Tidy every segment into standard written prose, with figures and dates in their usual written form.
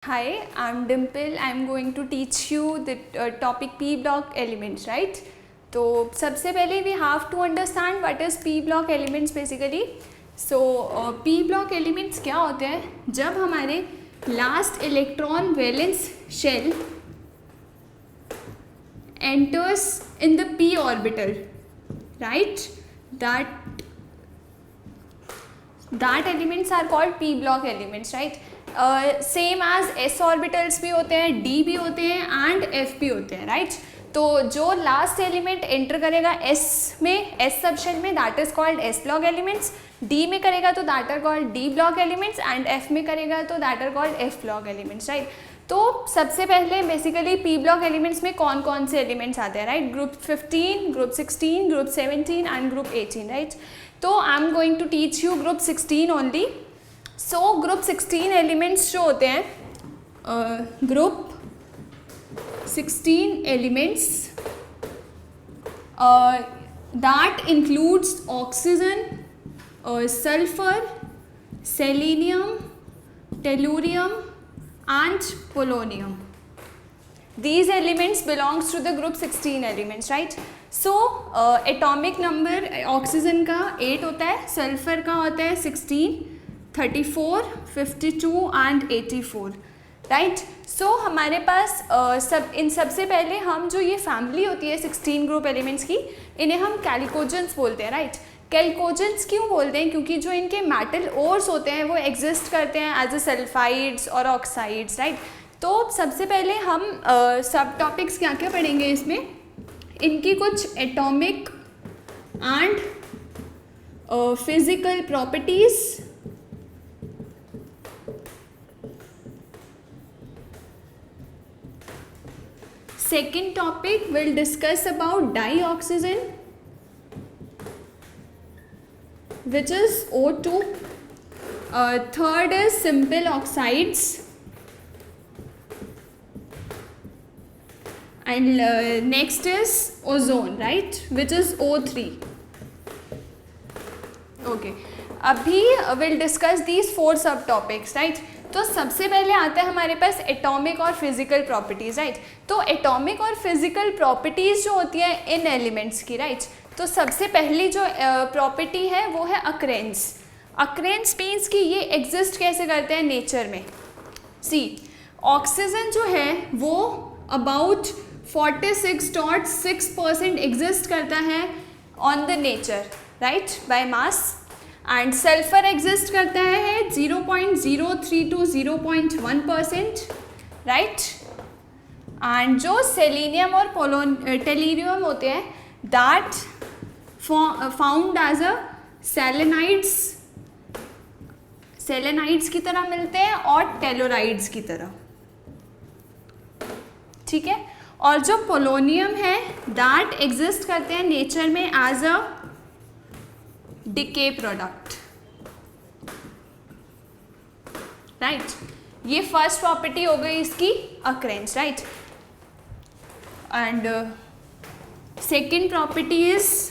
Hi, I'm Dimple. I'm going to teach you the topic P block elements, right? तो सबसे पहले we have to understand what is P block elements basically. So P block elements क्या होते हैं? जब हमारे last electron valence shell enters in the p orbital, right? That elements are called P block elements, right? Same as s orbitals भी होते हैं, d भी होते हैं एंड f भी होते हैं, राइट? तो जो लास्ट एलिमेंट एंटर करेगा s में, s सबशेल में, that is called s block elements. d में करेगा तो that are called d block elements and f में करेगा तो that are called f block elements, right? तो सबसे पहले बेसिकली p ब्लॉक एलिमेंट्स में कौन कौन से एलिमेंट्स आते हैं, right? Group 15, group 16, group 17 and group 18, right? तो I am going to teach you group 16 only. So group 16 elements जो होते हैं, ग्रुप 16 एलिमेंट्स that includes oxygen, sulphur, selenium, tellurium and polonium. These elements belongs to the group 16 elements, right? So atomic number oxygen का 8 होता है, sulphur का होता है 16, 34, 52 and 84, right? So हमारे पास इन सबसे पहले हम जो ये फैमिली होती है 16 ग्रुप एलिमेंट्स की, इन्हें हम कैल्कोजेंस बोलते हैं, राइट? कैल्कोजेंस क्यों बोलते हैं? क्योंकि जो इनके मेटल ओर्स होते हैं वो एग्जिस्ट करते हैं एज ए सल्फाइड्स और ऑक्साइड्स, राइट? तो सबसे पहले हम सब टॉपिक्स क्या क्या पढ़ेंगे इसमें, इनकी कुछ atomic and physical properties, second topic will discuss about dioxygen which is O2. Third is simple oxides, and next is ozone, right, which is O3. Okay, अभी we'll discuss these 4 sub topics, right? तो सबसे पहले आता है हमारे पास atomic और physical properties, right? तो atomic और फिजिकल प्रॉपर्टीज जो होती है इन एलिमेंट्स की, राइट? तो सबसे पहली जो प्रॉपर्टी है वो है अक्रेंस. अक्रेंस मीन्स कि ये एग्जिस्ट कैसे करते हैं नेचर में. सी, ऑक्सीजन जो है वो अबाउट 46.6% एग्जिस्ट करता है on the nature, right, by mass. And sulphur exist करता है 0.03 to 0.1%, राइट? एंड जो सेलेनियम और टेलुरियम होते हैं दैट फाउंड एज अ सेलेनाइड्स की तरह मिलते हैं और टेलोराइड्स की तरह, ठीक है? और जो पोलोनियम है दैट एग्जिस्ट करते हैं नेचर में as a decay product, right? ये फर्स्ट प्रॉपर्टी हो गई इसकी occurrence, right? And second property is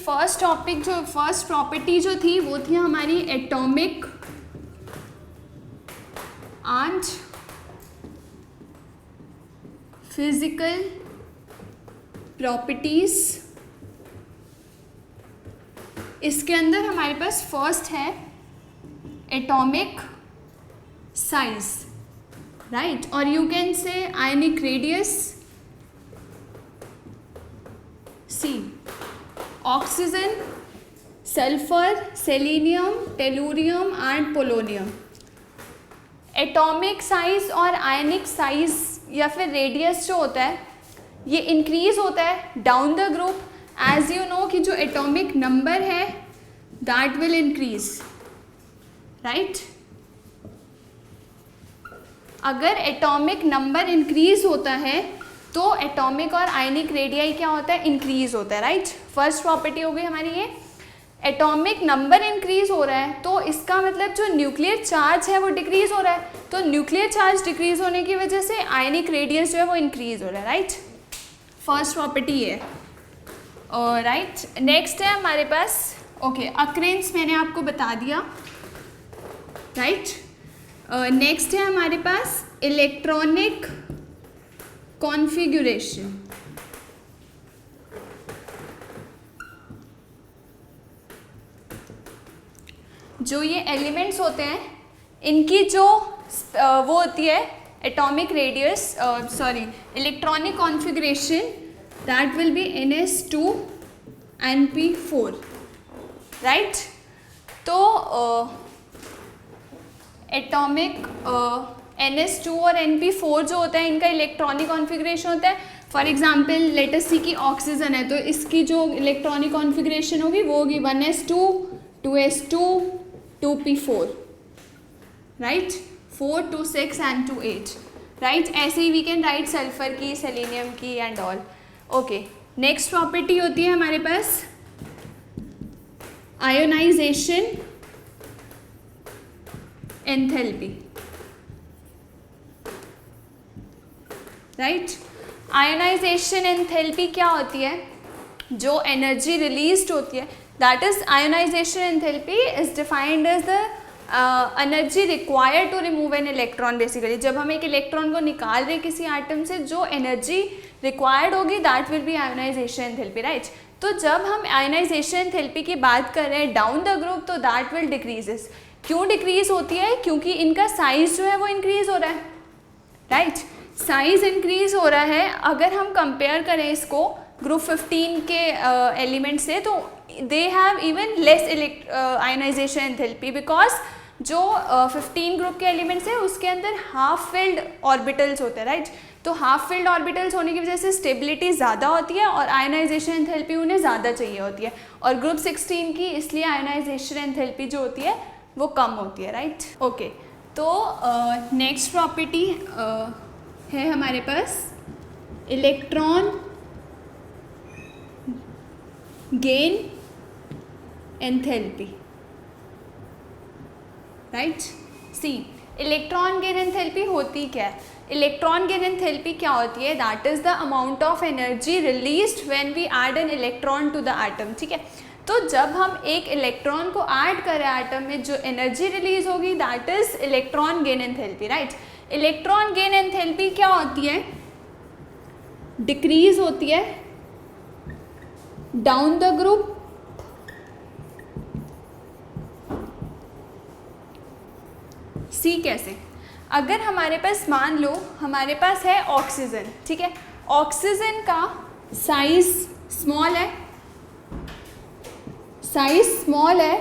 first property जो थी वो थी हमारी एटॉमिक एंड फिजिकल प्रॉपर्टीज. इसके अंदर हमारे पास फर्स्ट है एटॉमिक साइज, राइट? और you can say ionic radius. See, oxygen, sulphur, selenium, tellurium and polonium. Atomic size और आयनिक साइज या फिर रेडियस जो होता है ये इंक्रीज होता है down the group. As you know कि जो एटॉमिक नंबर है दैट विल इंक्रीज, राइट? अगर एटॉमिक नंबर इंक्रीज होता है तो एटॉमिक और आयनिक रेडियाई क्या होता है, इंक्रीज होता है, राइट? फर्स्ट प्रॉपर्टी हो गई हमारी ये. एटॉमिक नंबर इंक्रीज हो रहा है तो इसका मतलब जो न्यूक्लियर चार्ज है वो डिक्रीज हो रहा है, तो न्यूक्लियर चार्ज डिक्रीज होने की वजह से आयनिक रेडियस जो है वो इंक्रीज हो रहा है, राइट। फर्स्ट प्रॉपर्टी है, राइट। नेक्स्ट है हमारे पास, ओके, अक्रेंस मैंने आपको बता दिया, राइट। नेक्स्ट है हमारे पास इलेक्ट्रॉनिक कॉन्फ़िगरेशन। जो ये एलिमेंट्स होते हैं इनकी जो वो होती है atomic radius, sorry, electronic configuration, that will be NS2 NP4, right. तो एटॉमिक NS2 और NP4 जो होता है इनका इलेक्ट्रॉनिक कॉन्फ़िगरेशन होता है। फॉर एग्जांपल लेट अस सी कि ऑक्सीजन है तो इसकी जो इलेक्ट्रॉनिक कॉन्फ़िगरेशन होगी वो होगी 1s2 2s2 2p4, right, 4 2 6 and 2 8, right. ऐसे ही वी कैन राइट सल्फर की, सेलेनियम की and all. Okay, next property होती है हमारे पास ionisation enthalpy, right. Ionisation enthalpy क्या होती है? जो एनर्जी रिलीज्ड होती है, that is ionisation enthalpy is defined as the energy required to remove an electron. Basically जब हम एक इलेक्ट्रॉन को निकाल रहे हैं किसी एटम से, जो एनर्जी रिक्वायर्ड होगी that will be ionisation enthalpy, right. तो जब हम आयोनाइजेशन एंथैल्पी की बात कर रहे हैं डाउन द ग्रुप, तो दैट विल डिक्रीजेस। क्यों डिक्रीज होती है? क्योंकि इनका साइज जो है वो इंक्रीज हो रहा है, राइट। साइज इंक्रीज हो रहा है। अगर हम कंपेयर करें इसको ग्रुप 15 के एलिमेंट से, तो they have even less ionisation enthalpy, because जो 15 ग्रुप के एलिमेंट्स है उसके अंदर हाफ फिल्ड ऑर्बिटल्स होते हैं, राइट। तो हाफ फिल्ड ऑर्बिटल्स होने की वजह से स्टेबिलिटी ज़्यादा होती है और आयोनाइजेशन एंथैल्पी उन्हें ज़्यादा चाहिए होती है, और ग्रुप 16 की इसलिए आयोनाइजेशन एंथैल्पी जो होती है वो कम होती है, राइट। ओके, तो नेक्स्ट प्रॉपर्टी है हमारे पास electron gain enthalpy, right. See, electron gain enthalpy होती क्या है? इलेक्ट्रॉन गेन एंथैल्पी क्या होती है? That is the amount of energy released when we add an electron to the atom, ठीक है। तो जब हम एक इलेक्ट्रॉन को ऐड करें एटम में, जो एनर्जी रिलीज होगी that is electron gain enthalpy, right. Electron gain enthalpy क्या होती है? डिक्रीज होती है डाउन द ग्रुप, सी कैसे? अगर हमारे पास, मान लो हमारे पास है ऑक्सीजन, ठीक है। ऑक्सीजन का साइज स्मॉल है, साइज स्मॉल है,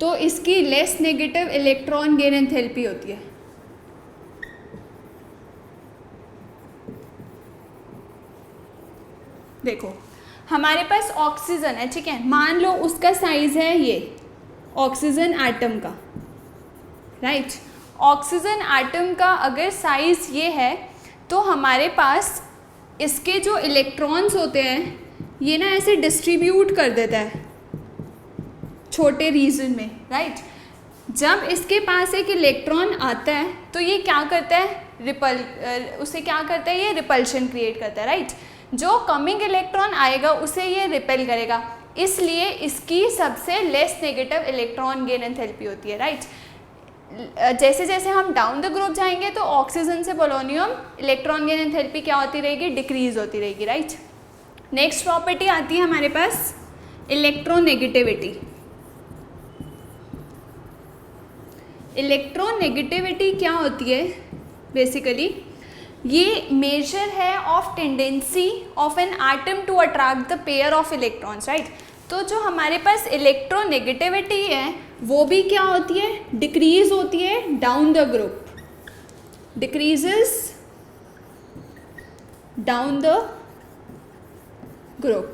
तो इसकी less negative electron gain enthalpy होती है। देखो हमारे पास ऑक्सीजन है, ठीक है, मान लो उसका साइज है ये ऑक्सीजन एटम का, राइट। ऑक्सीजन एटम का अगर साइज ये है तो हमारे पास इसके जो इलेक्ट्रॉन्स होते हैं ये ना ऐसे डिस्ट्रीब्यूट कर देता है छोटे रीजन में, राइट। जब इसके पास एक इलेक्ट्रॉन आता है तो ये क्या करता है? उसे क्या करता है? ये रिपल्शन क्रिएट करता है, राइट। जो कमिंग इलेक्ट्रॉन आएगा उसे ये रिपेल करेगा, इसलिए इसकी सबसे less negative electron gain enthalpy होती है, राइट। जैसे जैसे हम डाउन द ग्रुप जाएंगे तो ऑक्सीजन से पोलोनियम इलेक्ट्रॉन गेन एंथैल्पी क्या होती रहेगी? डिक्रीज होती रहेगी, राइट। नेक्स्ट प्रॉपर्टी आती है हमारे पास इलेक्ट्रोनेगेटिविटी। इलेक्ट्रोनेगेटिविटी क्या होती है? बेसिकली ये मेजर है of tendency of an atom to attract the pair of electrons, right. तो जो हमारे पास इलेक्ट्रोनेगेटिविटी है वो भी क्या होती है? डिक्रीज होती है down the group, decreases down the group.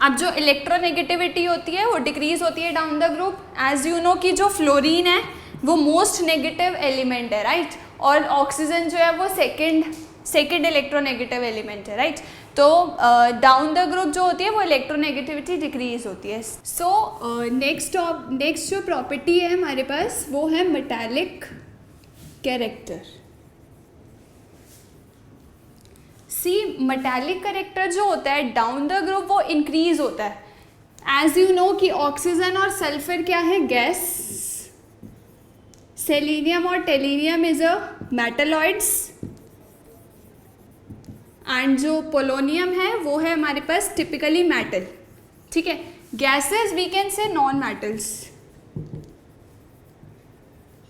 अब जो इलेक्ट्रोनेगेटिविटी होती है वो डिक्रीज होती है down the group. As you know कि जो फ्लोरीन है वो मोस्ट नेगेटिव एलिमेंट है, राइट, और ऑक्सीजन जो है वो सेकेंड इलेक्ट्रोनेगेटिव एलिमेंट है, राइट। तो डाउन द ग्रुप जो होती है वो इलेक्ट्रोनेगेटिविटी डिक्रीज होती है. सो नेक्स्ट जो प्रॉपर्टी है हमारे पास वो है metallic character. See metallic character जो होता है डाउन द ग्रुप वो इंक्रीज होता है. एज यू नो कि ऑक्सीजन और सल्फर क्या है, गैस. सेलेनियम और tellurium is a metalloids and जो पोलोनियम है वो है हमारे पास टिपिकली मेटल. ठीक है, gases we can say non metals.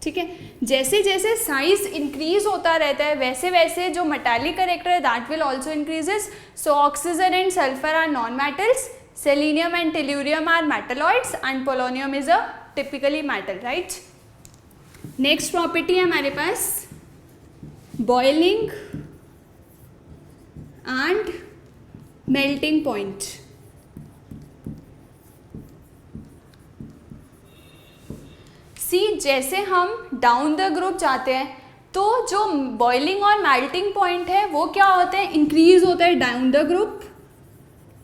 ठीक है, जैसे जैसे साइज इंक्रीज होता रहता है वैसे वैसे जो मेटालिक कैरेक्टर है that will also increases. So oxygen and sulphur are non metals, selenium and tellurium are metalloids and polonium is a typically metal, right? Next property है हमारे पास boiling and melting point. See, जैसे हम down the group जाते हैं तो जो boiling और melting point है वो क्या होते हैं, इंक्रीज होता है down the group,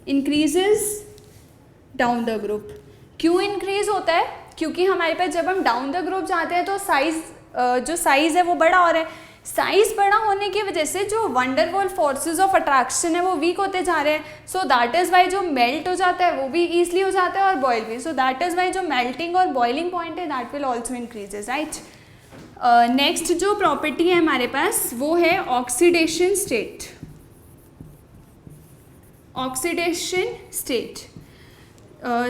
increases down the group. क्यों इंक्रीज होता है, क्योंकि हमारे पास जब हम डाउन द ग्रुप जाते हैं तो जो साइज है वो बड़ा हो रहा है. साइज बड़ा होने की वजह से जो वंडरवॉल फोर्सेस ऑफ अट्रैक्शन है वो वीक होते जा रहे हैं. सो दैट इज़ वाई जो मेल्ट हो जाता है वो भी ईजिली हो जाता है और बॉयल भी. सो दैट इज़ वाई जो मेल्टिंग और बॉइलिंग पॉइंट है that will also increases, right. Next जो प्रॉपर्टी है हमारे पास वो है ऑक्सीडेशन स्टेट. ऑक्सीडेशन स्टेट,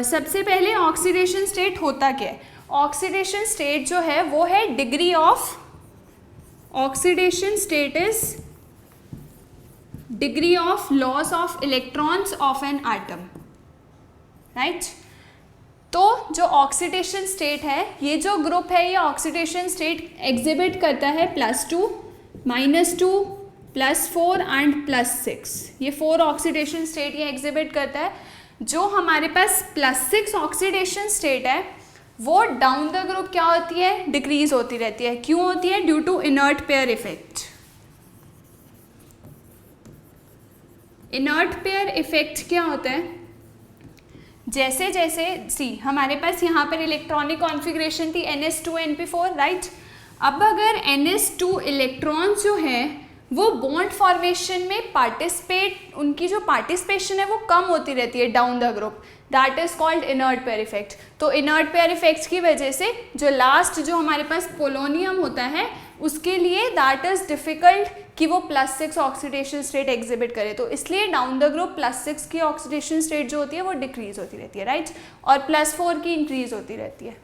सबसे पहले ऑक्सीडेशन स्टेट होता क्या है. ऑक्सीडेशन स्टेट जो है वो है degree of, oxidation state is degree of loss of electrons of an atom, right. तो जो ऑक्सीडेशन स्टेट है, ये जो ग्रुप है ये ऑक्सीडेशन स्टेट एग्जिबिट करता है +2, -2, +4 एंड +6. ये 4 ऑक्सीडेशन स्टेट ये एग्जिबिट करता है. जो हमारे पास +6 ऑक्सीडेशन स्टेट है वो डाउन द ग्रुप क्या होती है, डिक्रीज होती रहती है. क्यों होती है, due to inert pair effect. Inert pair effect क्या होता है, जैसे जैसे सी हमारे पास यहाँ पर इलेक्ट्रॉनिक कॉन्फ़िगरेशन थी NS2 NP4, राइट. अब अगर NS2 इलेक्ट्रॉन्स जो है वो बॉन्ड फॉर्मेशन में पार्टिसिपेट, उनकी जो पार्टिसिपेशन है वो कम होती रहती है down the group, that is called inert pair effect. तो इनर्ट पेयर इफेक्ट्स की वजह से जो लास्ट जो हमारे पास पोलोनियम होता है उसके लिए दैट इज डिफिकल्ट कि वो +6 ऑक्सीडेशन स्टेट एग्जिबिट करे. तो इसलिए डाउन द ग्रुप +6 की ऑक्सीडेशन स्टेट जो होती है वो डिक्रीज होती रहती है, राइट. और +4 की इंक्रीज होती रहती है.